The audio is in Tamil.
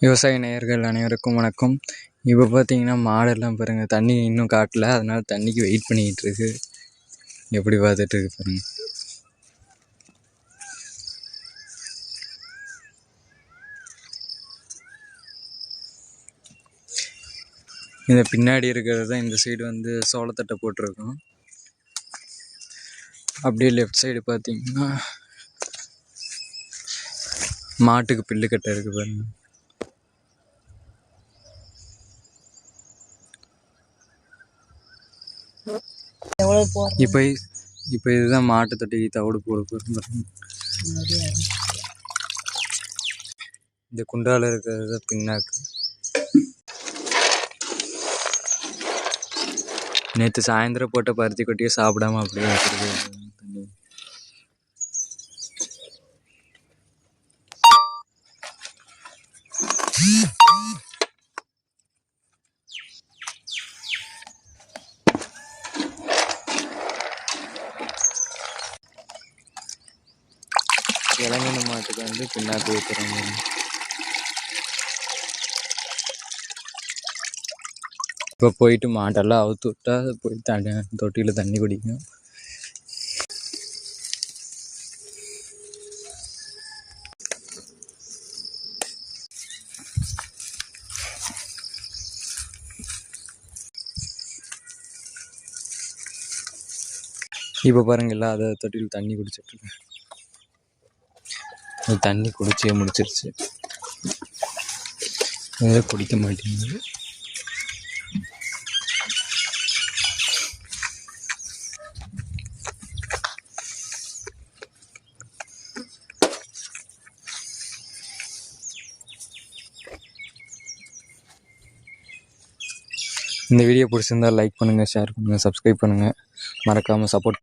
விவசாய நேயர்கள் அனைவருக்கும் வணக்கம். இப்போ பார்த்தீங்கன்னா மாடெல்லாம் பாருங்கள், தண்ணி இன்னும் காட்டல, அதனால தண்ணிக்கு வெயிட் பண்ணிக்கிட்டு இருக்கு. எப்படி பார்த்துட்டு இருக்கு பாருங்க. இந்த பின்னாடி இருக்கிறது தான் இந்த சைடு வந்து சோளத்தட்டை போட்டிருக்கோம். அப்படியே லெஃப்ட் சைடு பார்த்தீங்கன்னா மாட்டுக்கு பில்லு கட்டை இருக்கு பாருங்க. இப்போ இதுதான் மாட்டு தொட்டிக்கு தவிடு போட போகிறோம். இந்த குண்டால இருக்கிறது பின்னாக்கு. நேற்று சாயந்தரம் போட்ட பருத்தி கொட்டியை சாப்பிடாம அப்படியே வச்சிருக்கு. இளங்கன்னு மாட்டுக்கு வந்து பின்னாக்கு ஊற்றுறாங்க. இப்போ போயிட்டு மாட்டெல்லாம் அவுத்து விட்டா போய் தொட்டியில் தண்ணி குடிக்கும். இப்போ பாருங்கல்ல, அதை தொட்டியில் தண்ணி குடிச்சிட்ருக்கேன். தண்ணி குடிச்சே முடிச்சிருச்சு. அதை குடிக்க மாட்டேங்குது. இந்த வீடியோ பிடிச்சிருந்தால் லைக் பண்ணுங்கள், ஷேர் பண்ணுங்கள், சப்ஸ்கிரைப் பண்ணுங்கள், மறக்காமல் சப்போர்ட்